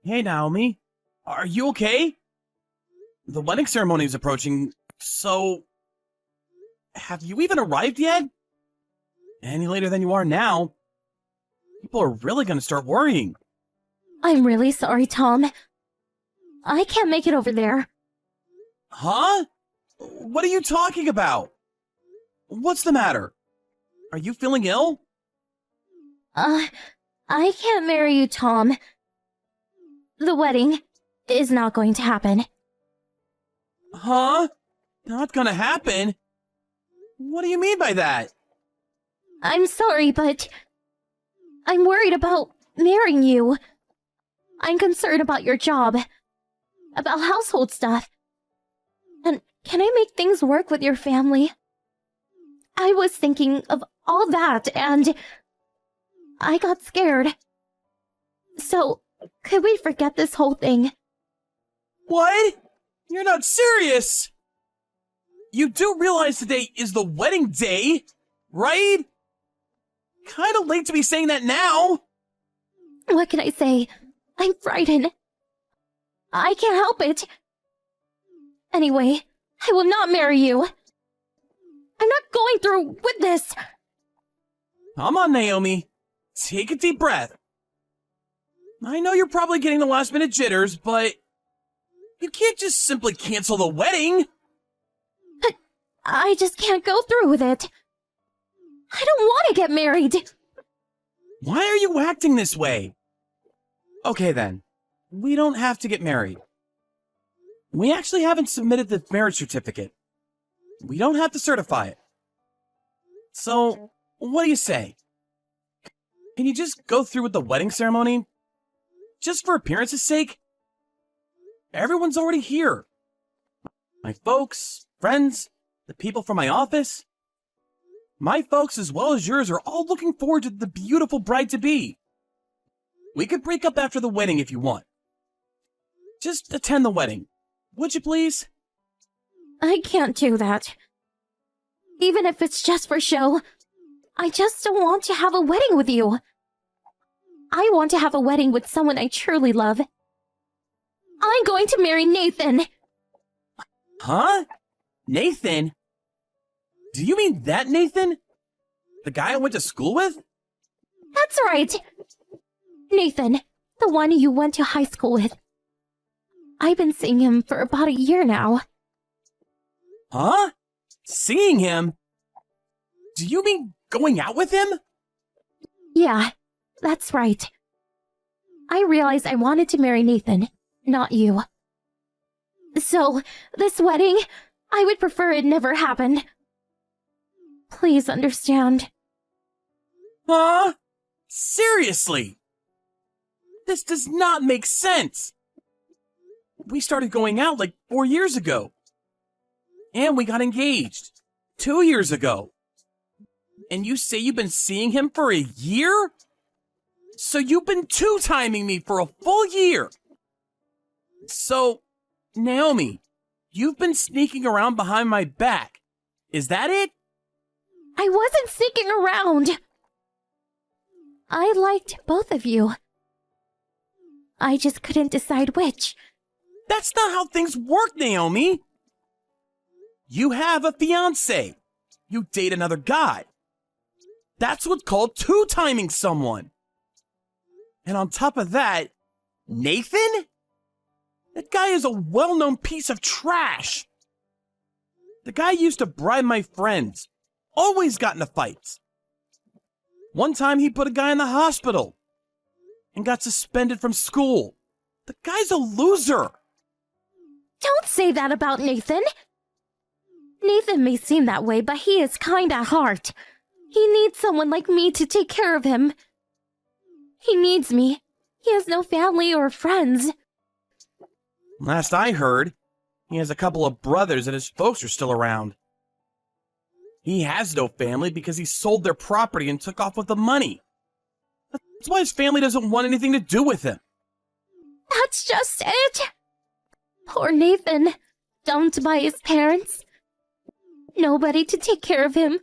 Hey, Naomi. Are you okay? The wedding ceremony is approaching, so... Have you even arrived yet? Any later than you are now, people are really gonna start worrying. I'm really sorry, Tom. I can't make it over there. Huh? What are you talking about? What's the matter? Are you feeling ill? I can't marry you, Tom. The wedding is not going to happen. Huh? Not gonna happen? What do you mean by that? I'm sorry, but I'm worried about marrying you. I'm concerned about your job, about household stuff. And can I make things work with your family? I was thinking of all that and I got scared. So, could we forget this whole thing? What? You're not serious! You do realize today is the wedding day, right? Kinda late to be saying that now. What can I say? I'm frightened. I can't help it. Anyway, I will not marry you. I'm not going through with this. Come on, Naomi. Take a deep breath. I know you're probably getting the last minute jitters, but you can't just simply cancel the wedding. But I just can't go through with it. I don't want to get married. Why are you acting this way? Okay then, we don't have to get married. We actually haven't submitted the marriage certificate. We don't have to certify it. So, what do you say? Can you just go through with the wedding ceremony? Just for appearance's sake? Everyone's already here. My folks, friends, the people from my office. My folks as well as yours are all looking forward to the beautiful bride-to-be. We could break up after the wedding if you want. Just attend the wedding, would you please? I can't do that. Even if it's just for show, I just don't want to have a wedding with you. I want to have a wedding with someone I truly love. I'm going to marry Nathan. Huh? Nathan? Do you mean that Nathan? The guy I went to school with? That's right. Nathan, the one you went to high school with. I've been seeing him for about a year now. Huh? Seeing him? Do you mean going out with him? Yeah, that's right. I realized I wanted to marry Nathan, not you. So, this wedding, I would prefer it never happened. Please understand. Huh? Seriously? This does not make sense. We started going out like 4 years ago. And we got engaged 2 years ago. And you say you've been seeing him for a year? So you've been two-timing me for a full year. So, Naomi, you've been sneaking around behind my back. Is that it? I wasn't sneaking around. I liked both of you. I just couldn't decide which. That's not how things work, Naomi. You have a fiancé. You date another guy. That's what's called two-timing someone. And on top of that, Nathan? That guy is a well-known piece of trash. The guy used to bribe my friends. Always got into fights. One time he put a guy in the hospital and got suspended from school. The guy's a loser. Don't say that about Nathan. Nathan may seem that way, but he is kind at heart. He needs someone like me to take care of him. He needs me. He has no family or friends. Last I heard, he has a couple of brothers and his folks are still around. He has no family because he sold their property and took off with the money. That's why his family doesn't want anything to do with him. That's just it. Poor Nathan, dumped by his parents. Nobody to take care of him.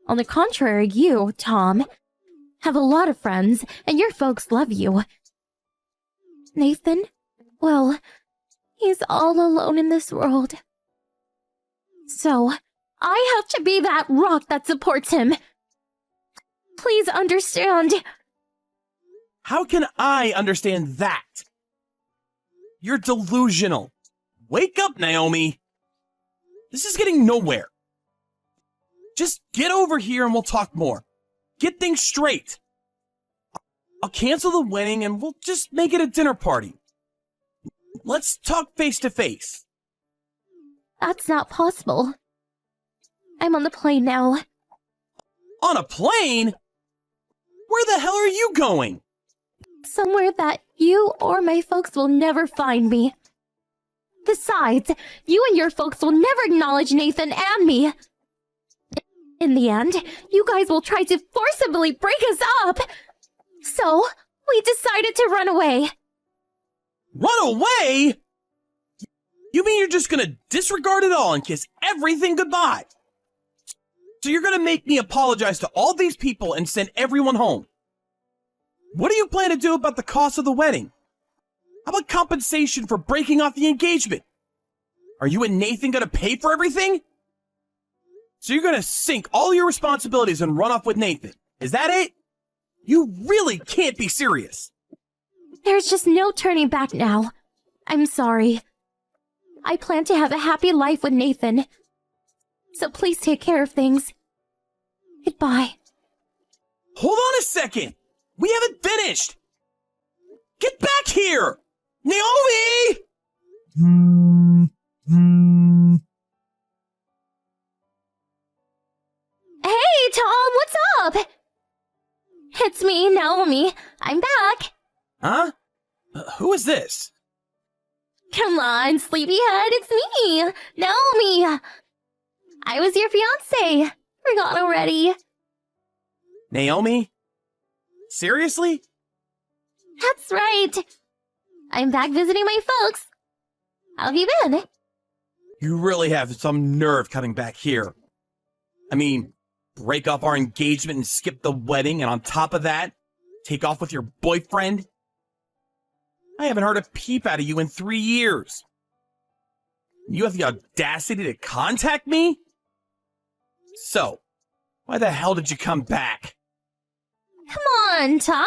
On the contrary, you, Tom, have a lot of friends, and your folks love you. Nathan, well, he's all alone in this world. So, I have to be that rock that supports him. Please understand. How can I understand that? You're delusional. Wake up, Naomi. This is getting nowhere. Just get over here and we'll talk more. Get things straight. I'll cancel the wedding and we'll just make it a dinner party. Let's talk face to face. That's not possible. I'm on the plane now. On a plane? Where the hell are you going? Somewhere that you or my folks will never find me. Besides, you and your folks will never acknowledge Nathan and me. In the end, you guys will try to forcibly break us up. So, we decided to run away. Run away? You mean you're just gonna disregard it all and kiss everything goodbye? So you're gonna make me apologize to all these people and send everyone home? What do you plan to do about the cost of the wedding? How about compensation for breaking off the engagement? Are you and Nathan gonna pay for everything? So you're gonna sink all your responsibilities and run off with Nathan? Is that it? You really can't be serious. There's just no turning back now. I'm sorry. I plan to have a happy life with Nathan. So please take care of things. Goodbye. Hold on a second. We haven't finished. Get back here. Naomi! Hey, Tom, what's up? It's me, Naomi. I'm back. Huh? Who is this? Come on, sleepyhead, it's me, Naomi. I was your fiancé. Forgot already. Naomi? Seriously? That's right. I'm back visiting my folks. How have you been? You really have some nerve coming back here. I mean, break off our engagement and skip the wedding, and on top of that, take off with your boyfriend? I haven't heard a peep out of you in 3 years. You have the audacity to contact me? So, why the hell did you come back? Come on, Tom.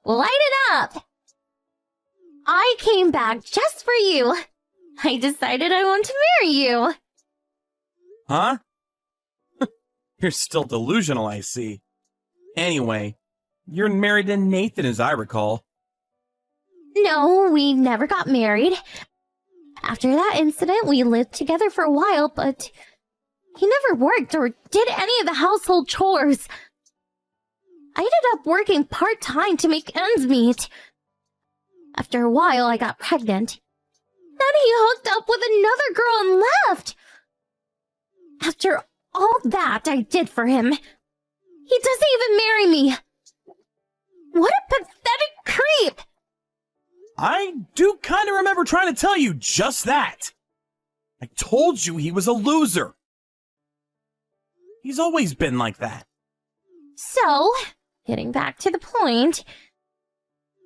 Light it up. I came back just for you. I decided I want to marry you. Huh? You're still delusional, I see. Anyway, you're married to Nathan, as I recall. No, we never got married. After that incident, we lived together for a while, but he never worked or did any of the household chores. I ended up working part-time to make ends meet. After a while, I got pregnant. Then he hooked up with another girl and left. After all that I did for him, he doesn't even marry me. What a pathetic creep! I do kind of remember trying to tell you just that. I told you he was a loser. He's always been like that. So, getting back to the point,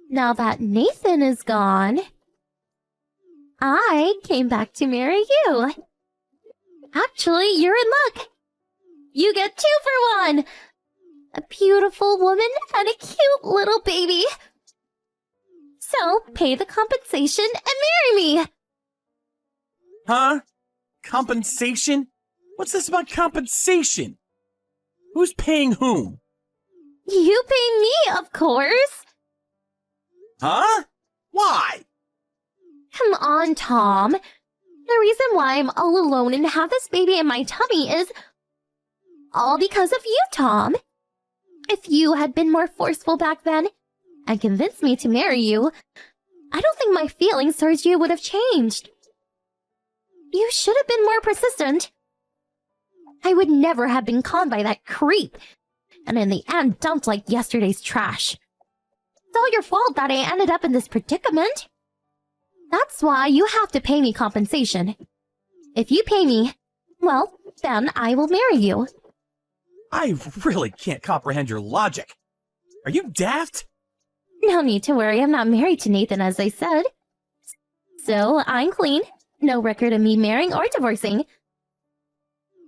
now that Nathan is gone, I came back to marry you. Actually, you're in luck. You get 2 for 1. A beautiful woman and a cute little baby. So, pay the compensation and marry me. Huh? Compensation? What's this about compensation? Who's paying whom? You pay me, of course. Huh? Why? Come on, Tom. The reason why I'm all alone and have this baby in my tummy is all because of you, Tom. If you had been more forceful back then and convinced me to marry you, I don't think my feelings towards you would have changed. You should have been more persistent. I would never have been conned by that creep, and in the end dumped like yesterday's trash. It's all your fault that I ended up in this predicament. That's why you have to pay me compensation. If you pay me, well, then I will marry you. I really can't comprehend your logic. Are you daft? No need to worry, I'm not married to Nathan as I said. So, I'm clean. No record of me marrying or divorcing.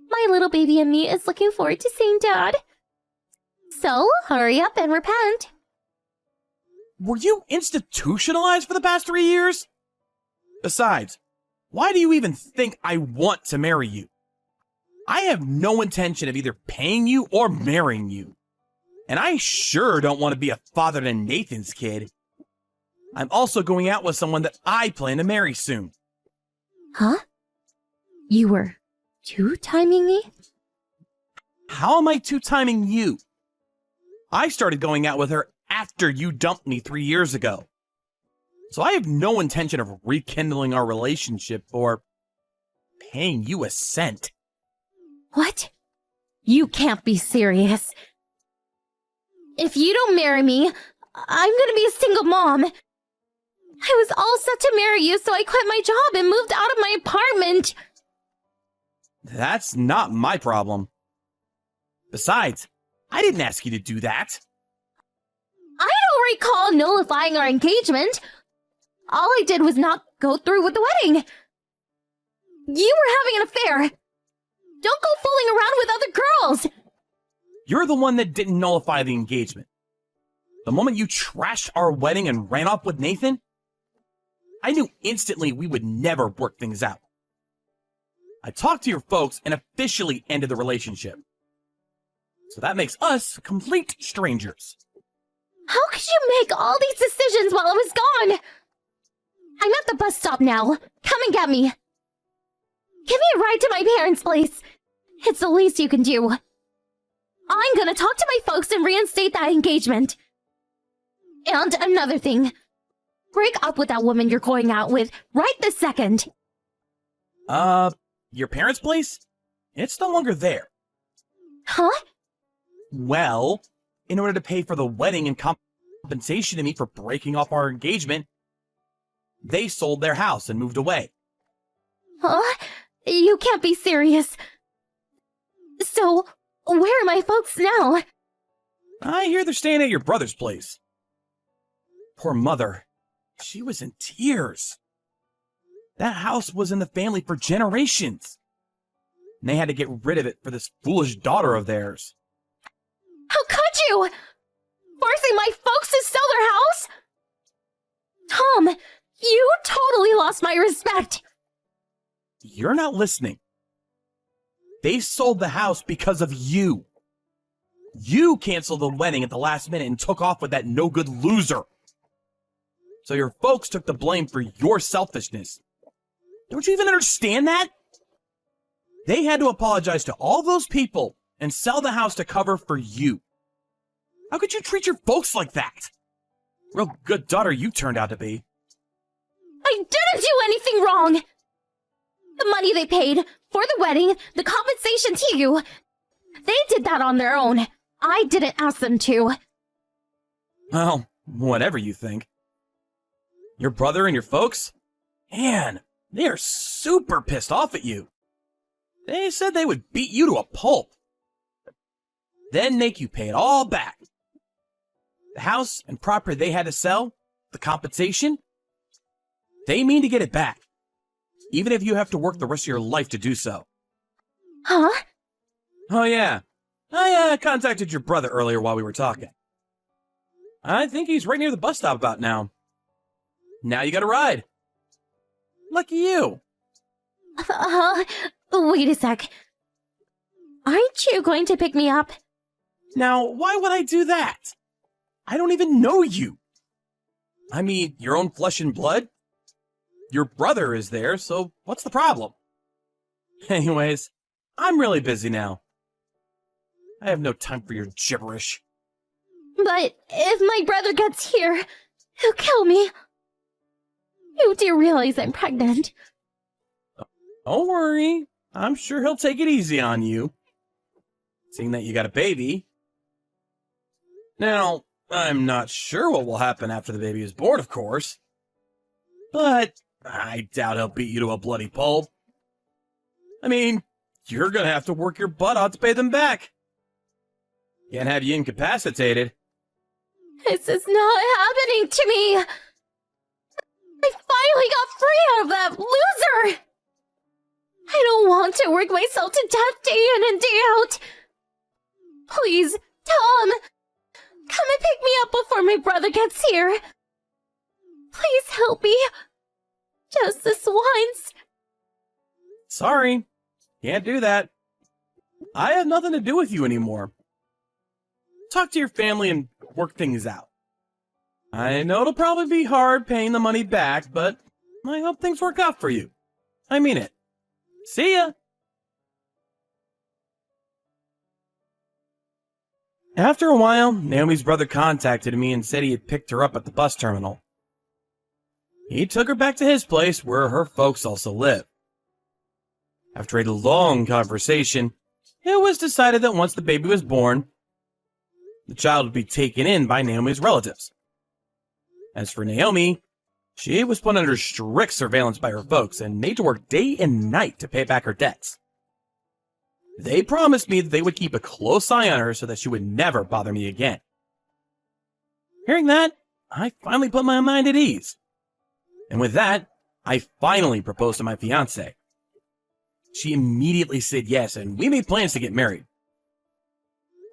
My little baby and me is looking forward to seeing Dad. So, hurry up and repent. Were you institutionalized for the past 3 years? Besides, why do you even think I want to marry you? I have no intention of either paying you or marrying you. And I sure don't want to be a father to Nathan's kid. I'm also going out with someone that I plan to marry soon. Huh? You were two-timing me? How am I two-timing you? I started going out with her after you dumped me 3 years ago. So I have no intention of rekindling our relationship or paying you a cent. What? You can't be serious. If you don't marry me, I'm gonna be a single mom. I was all set to marry you, so I quit my job and moved out of my apartment. That's not my problem. Besides, I didn't ask you to do that. I don't recall nullifying our engagement. All I did was not go through with the wedding. You were having an affair. Don't go fooling around with other girls. You're the one that didn't nullify the engagement. The moment you trashed our wedding and ran off with Nathan, I knew instantly we would never work things out. I talked to your folks and officially ended the relationship. So that makes us complete strangers. How could you make all these decisions while I was gone? I'm at the bus stop now. Come and get me. Give me a ride to my parents' place. It's the least you can do. I'm gonna talk to my folks and reinstate that engagement. And another thing. Break up with that woman you're going out with right this second. Your parents' place? It's no longer there. Huh? Well, in order to pay for the wedding and compensation to me for breaking off our engagement, they sold their house and moved away. Huh? You can't be serious. So, where are my folks now? I hear they're staying at your brother's place. Poor mother. She was in tears. That house was in the family for generations. And they had to get rid of it for this foolish daughter of theirs. How could you? Forcing my folks to sell their house? Tom, you totally lost my respect. You're not listening. They sold the house because of you. You canceled the wedding at the last minute and took off with that no-good loser. So your folks took the blame for your selfishness. Don't you even understand that? They had to apologize to all those people and sell the house to cover for you. How could you treat your folks like that? Real good daughter you turned out to be. I didn't do anything wrong. The money they paid for the wedding, the compensation to you, they did that on their own. I didn't ask them to. Well, whatever you think. Your brother and your folks? Man, they are super pissed off at you. They said they would beat you to a pulp. Then make you pay it all back. The house and property they had to sell, the compensation, they mean to get it back. Even if you have to work the rest of your life to do so. Huh? Oh yeah, I contacted your brother earlier while we were talking. I think he's right near the bus stop about now. Now you got a ride. Lucky you. Wait a sec. Aren't you going to pick me up? Now, why would I do that? I don't even know you. I mean, your own flesh and blood? Your brother is there, so what's the problem? Anyways, I'm really busy now. I have no time for your gibberish. But if my brother gets here, he'll kill me. You do realize I'm pregnant. Don't worry. I'm sure he'll take it easy on you. Seeing that you got a baby. Now, I'm not sure what will happen after the baby is born, of course. But I doubt he'll beat you to a bloody pulp. I mean, you're gonna have to work your butt out to pay them back. Can't have you incapacitated. This is not happening to me! I finally got free out of that loser! I don't want to work myself to death day in and day out! Please, Tom! Come and pick me up before my brother gets here! Please help me! Just this once! Sorry, can't do that. I have nothing to do with you anymore. Talk to your family and work things out. I know it'll probably be hard paying the money back, but I hope things work out for you. I mean it. See ya! After a while, Naomi's brother contacted me and said he had picked her up at the bus terminal. He took her back to his place where her folks also live. After a long conversation, it was decided that once the baby was born, the child would be taken in by Naomi's relatives. As for Naomi, she was put under strict surveillance by her folks and made to work day and night to pay back her debts. They promised me that they would keep a close eye on her so that she would never bother me again. Hearing that, I finally put my mind at ease. And with that, I finally proposed to my fiancée. She immediately said yes, and we made plans to get married.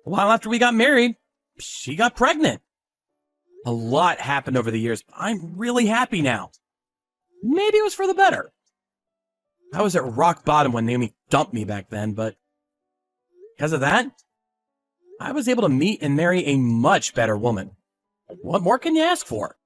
A while after we got married, she got pregnant. A lot happened over the years, but I'm really happy now. Maybe it was for the better. I was at rock bottom when Naomi dumped me back then, but because of that, I was able to meet and marry a much better woman. What more can you ask for?